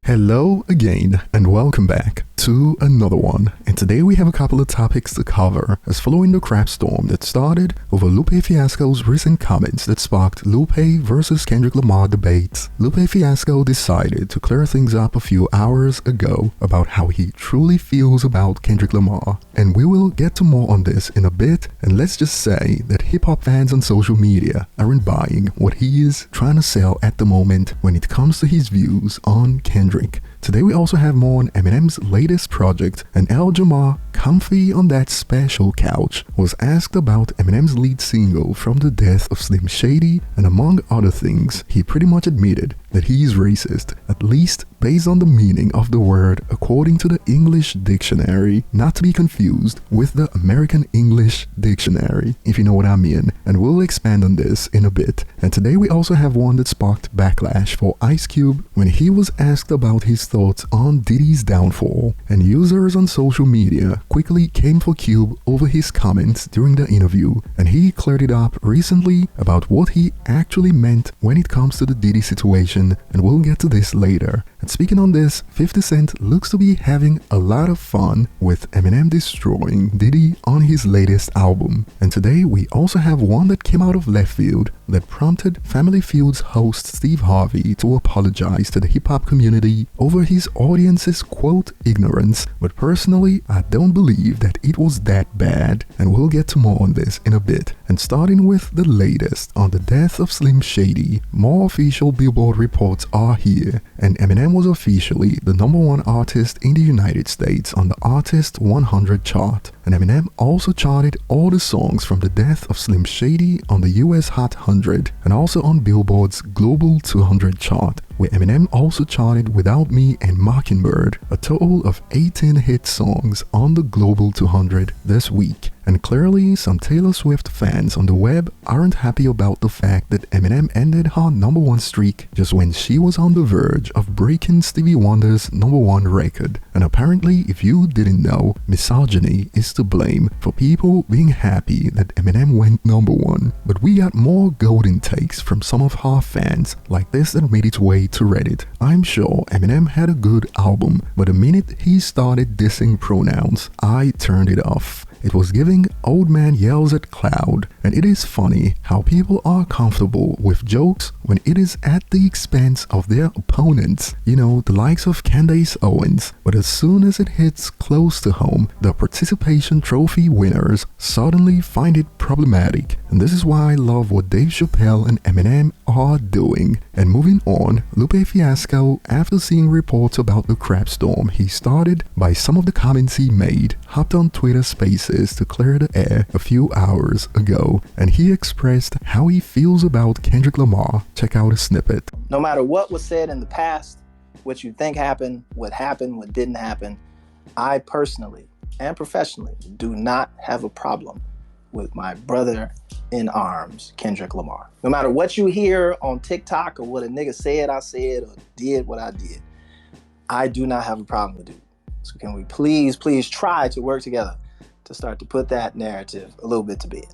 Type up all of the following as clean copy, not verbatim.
Hello again and welcome back to another one, and today we have a couple of topics to cover as following the crap storm that started over Lupe Fiasco's recent comments that sparked Lupe versus Kendrick Lamar debates. Lupe Fiasco decided to clear things up a few hours ago about how he truly feels about Kendrick Lamar, and we will get to more on this in a bit. And let's just say that hip-hop fans on social media aren't buying what he is trying to sell at the moment when it comes to his views on Kendrick. Today we also have more on Eminem's latest project, and Jamar, comfy on that special couch, was asked about Eminem's lead single From the Death of Slim Shady, and among other things, he pretty much admitted that he is racist, at least based on the meaning of the word according to the English dictionary, not to be confused with the American English dictionary, if you know what I mean, and we'll expand on this in a bit. And today we also have one that sparked backlash for Ice Cube when he was asked about his thoughts on Diddy's downfall, and users on social media quickly came for Cube over his comments during the interview, and he cleared it up recently about what he actually meant when it comes to the Diddy situation, and we'll get to this later. And speaking on this, 50 Cent looks to be having a lot of fun with Eminem destroying Diddy on his latest album. And today we also have one that came out of left field that prompted Family Feud's host Steve Harvey to apologize to the hip-hop community over his audience's quote ignorance, but personally I don't believe that it was that bad, and we'll get to more on this in a bit. And starting with the latest on the death of Slim Shady, more official Billboard reports are here, and Eminem was officially the #1 artist in the United States on the Artist 100 chart, and Eminem also charted all the songs from the death of Slim Shady on the US Hot 100 and also on Billboard's Global 200 chart, where Eminem also charted Without Me and Mockingbird, a total of 18 hit songs on the Global 200 this week. And clearly some Taylor Swift fans on the web aren't happy about the fact that Eminem ended her #1 streak just when she was on the verge of breaking Stevie Wonder's #1 record. And apparently, if you didn't know, misogyny is to blame for people being happy that Eminem went #1. But we got more golden takes from some of her fans, like this that made its way to Reddit. I'm sure Eminem had a good album, but the minute he started dissing pronouns, I turned it off. It was giving old man yells at cloud, and it is funny how people are comfortable with jokes when it is at the expense of their opponents, you know, the likes of Candace Owens. But as soon as it hits close to home, the participation trophy winners suddenly find it problematic, and this is why I love what Dave Chappelle and Eminem are doing. And moving on, Lupe Fiasco, after seeing reports about the crap storm he started by some of the comments he made, hopped on Twitter Spaces to clear the air a few hours ago, and he expressed how he feels about Kendrick Lamar. Check out a snippet. No matter what was said in the past, what you think happened, what didn't happen, I personally and professionally do not have a problem with my brother in arms, Kendrick Lamar. No matter what you hear on TikTok or what a nigga said I said or did what I did, I do not have a problem with it. So can we please try to work together to start to put that narrative a little bit to bed?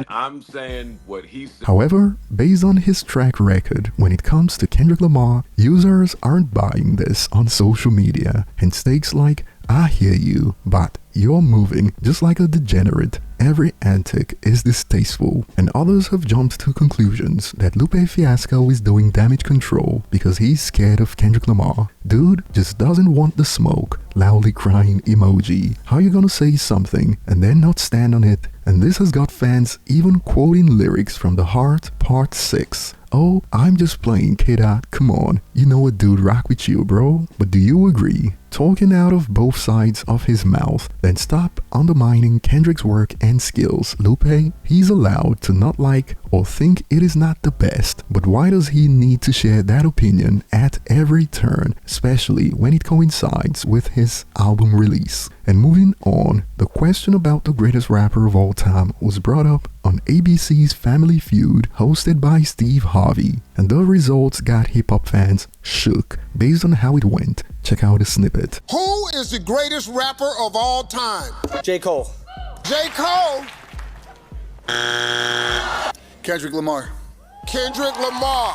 I'm saying what he said. However, based on his track record when it comes to Kendrick Lamar, users aren't buying this on social media, and stakes like, I hear you, but you're moving just like a degenerate. Every antic is distasteful, and others have jumped to conclusions that Lupe Fiasco is doing damage control because he's scared of Kendrick Lamar. Dude just doesn't want the smoke. Loudly crying emoji. How you gonna say something and then not stand on it? And this has got fans even quoting lyrics from The Heart Part 6. Oh, I'm just playing, kidda, come on, you know a dude rock with you, bro. But do you agree? Talking out of both sides of his mouth, then stop undermining Kendrick's work and skills. Lupe, he's allowed to not like or think it is not the best, but why does he need to share that opinion at every turn, especially when it coincides with his album release? And moving on, the question about the greatest rapper of all time was brought up on ABC's Family Feud, hosted by Steve Harvey, and the results got hip-hop fans shook based on how it went. Check out a snippet. Who is the greatest rapper of all time? J. Cole. J. Cole. Kendrick Lamar. Kendrick Lamar.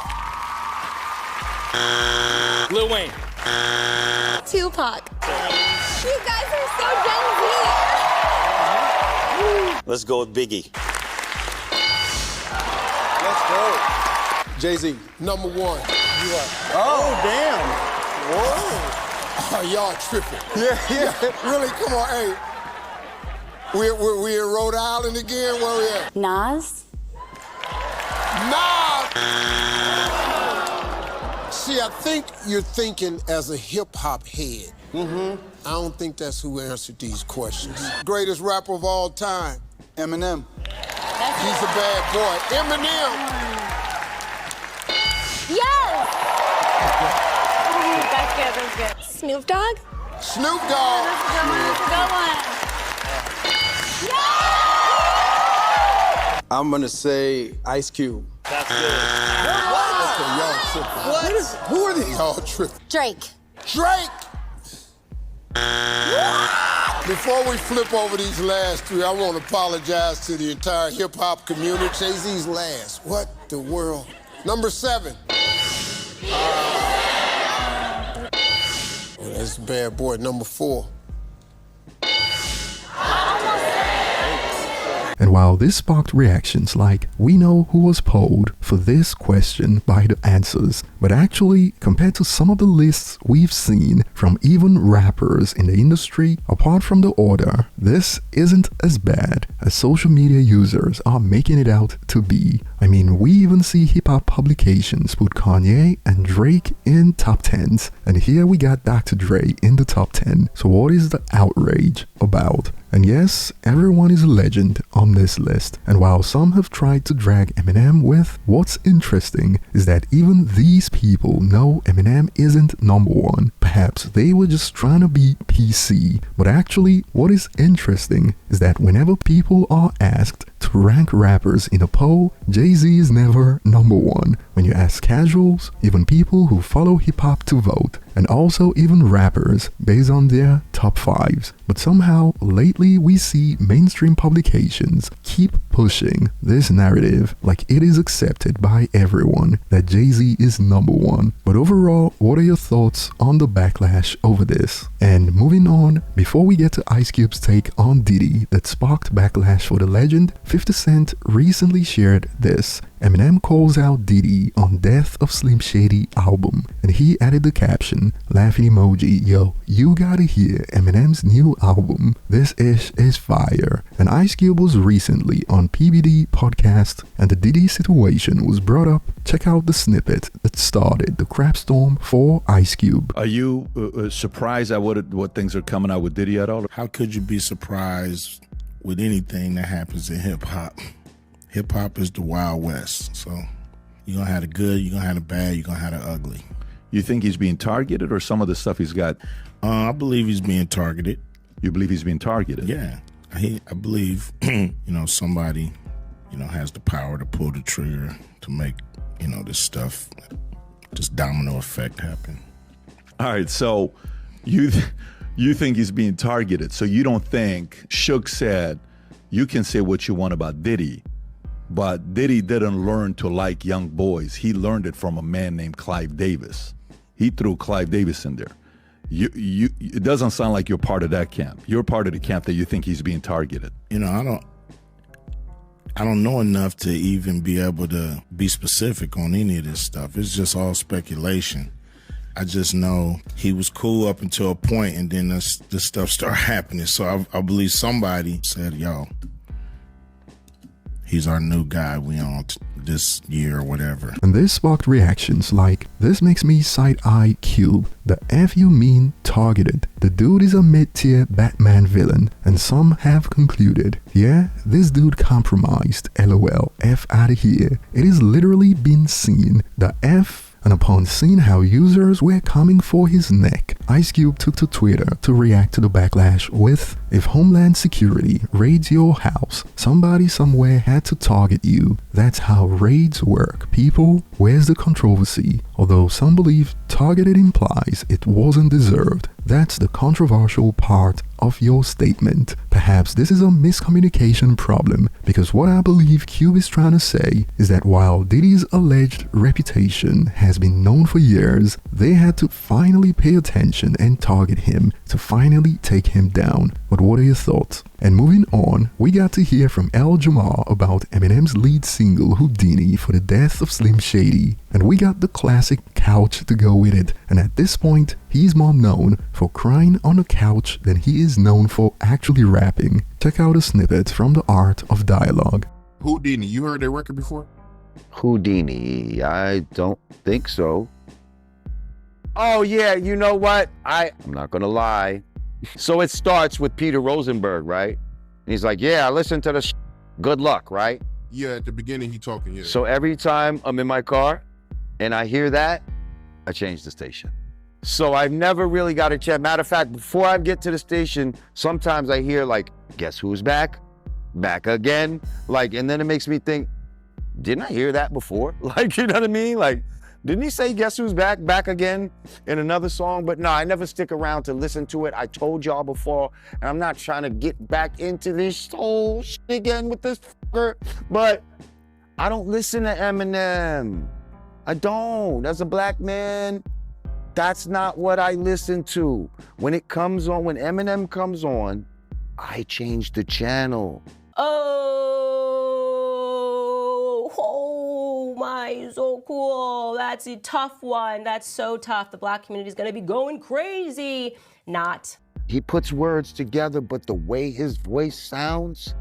Lil Wayne. Tupac. You guys are so Gen Z. Let's go with Biggie. Let's go. Jay-Z, number one. You are. Oh, damn. Oh, y'all tripping. Yeah. Really, come on, hey. We in Rhode Island again? Where we at? Nas. Nah! See, I think you're thinking as a hip-hop head. I don't think that's who answered these questions. Greatest rapper of all time. Eminem. He's a bad boy. Eminem! Yes. That's good. Snoop Dogg. Snoop Dogg. That's a good one. I'm gonna say Ice Cube. That's good. Okay, y'all tripping. Who are these? Y'all tripping. Drake. Drake! Before we flip over these last three, I want to apologize to the entire hip-hop community. Jay-Z's last. What the world? Number 7. Oh, that's a bad boy. Number 4. And while this sparked reactions like, we know who was polled for this question by the answers, but actually, compared to some of the lists we've seen from even rappers in the industry, apart from the order, this isn't as bad as social media users are making it out to be. I mean, we even see hip-hop publications put Kanye and Drake in top 10s, and here we got Dr. Dre in the top 10. So what is the outrage about? And yes, everyone is a legend on this list, and while some have tried to drag Eminem with, what's interesting is that even these people know Eminem isn't number one. Perhaps they were just trying to be PC, but actually what is interesting is that whenever people are asked to rank rappers in a poll, Jay-Z is never number one. When you ask casuals, even people who follow hip-hop to vote, and also even rappers based on their top 5s. But somehow, lately we see mainstream publications keep pushing this narrative like it is accepted by everyone that Jay-Z is number one. But overall, what are your thoughts on the backlash over this? And moving on, before we get to Ice Cube's take on Diddy that sparked backlash for the legend, 50 Cent recently shared this. Eminem calls out Diddy on Death of Slim Shady album, and he added the caption, laughing emoji, yo, you gotta hear Eminem's new album, this ish is fire. And Ice Cube was recently on PBD podcast, and the Diddy situation was brought up. Check out the snippet that started the crap storm for Ice Cube. Are you surprised at what things are coming out with Diddy at all? How could you be surprised with anything that happens in hip-hop? Hip-hop is the Wild West, so you're going to have the good, you're going to have the bad, you're going to have the ugly. You think he's being targeted, or some of the stuff he's got? I believe he's being targeted. You believe he's being targeted? Yeah. I believe, somebody, has the power to pull the trigger to make, this stuff, this domino effect happen. All right, so you think he's being targeted, so you don't think Suge said, you can say what you want about Diddy, but Diddy didn't learn to like young boys. He learned it from a man named Clive Davis. He threw Clive Davis in there. It doesn't sound like you're part of that camp. You're part of the camp that you think he's being targeted. I don't know enough to even be able to be specific on any of this stuff. It's just all speculation. I just know he was cool up until a point, and then this stuff started happening. So I believe somebody said, yo, he's our new guy we on this year or whatever. And this sparked reactions like, this makes me side-eye Cube. The F you mean targeted. The dude is a mid-tier Batman villain. And some have concluded, yeah, this dude compromised. LOL. F out of here. It is literally been seen. The F. And upon seeing how users were coming for his neck, Ice Cube took to Twitter to react to the backlash with, if Homeland Security raids your house, somebody somewhere had to target you. That's how raids work, people. Where's the controversy? Although some believe targeted implies it wasn't deserved. That's the controversial part of your statement. Perhaps this is a miscommunication problem, because what I believe Cube is trying to say is that while Diddy's alleged reputation has been known for years, they had to finally pay attention and target him to finally take him down. But what are your thoughts? And moving on, we got to hear from Jamar about Eminem's lead single Houdini for the death of Slim Shady, and we got the classic couch to go with it. And at this point, he's more known for crying on a couch than he is known for actually rapping. Check out a snippet from The Art of Dialogue. Houdini, you heard that record before? Houdini, I don't think so. Oh yeah, you know what? I'm not gonna lie. So it starts with Peter Rosenberg, right? And he's like, yeah, listen to the good luck, right? Yeah, at the beginning he talking, yeah. So every time I'm in my car and I hear that, I change the station. So I've never really got a chance. Matter of fact, before I get to the station, sometimes I hear like, guess who's back? Back again? Like, and then it makes me think, didn't I hear that before? Like, you know what I mean? Like, didn't he say guess who's back? Back again in another song? But no, I never stick around to listen to it. I told y'all before, and I'm not trying to get back into this whole shit again with this fucker, but I don't listen to Eminem. I don't. As a black man, that's not what I listen to. When it comes on, when Eminem comes on, I change the channel. Oh my, so cool. That's a tough one. That's so tough. The black community is gonna be going crazy. Not. He puts words together, but the way his voice sounds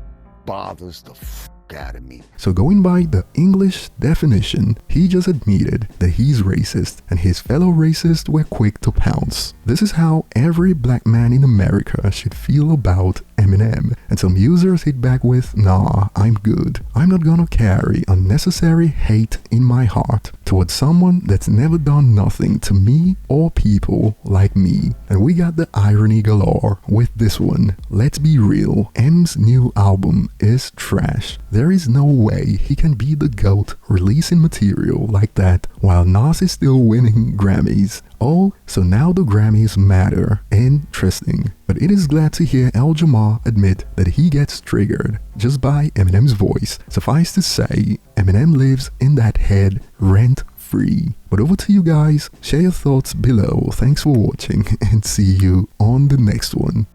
bothers the fuck out of me. So going by the English definition, he just admitted that he's racist, and his fellow racists were quick to pounce. This is how every black man in America should feel about Eminem. And some users hit back with, nah, I'm good. I'm not gonna carry unnecessary hate in my heart towards someone that's never done nothing to me or people like me. And we got the irony galore with this one. Let's be real, M's new album is trash. There is no way he can be the GOAT releasing material like that while Nas is still winning Grammys. Oh, so now the Grammys matter. Interesting. But it is glad to hear Jamar admit that he gets triggered just by Eminem's voice. Suffice to say, Eminem lives in that head rent-free. But over to you guys. Share your thoughts below. Thanks for watching and see you on the next one.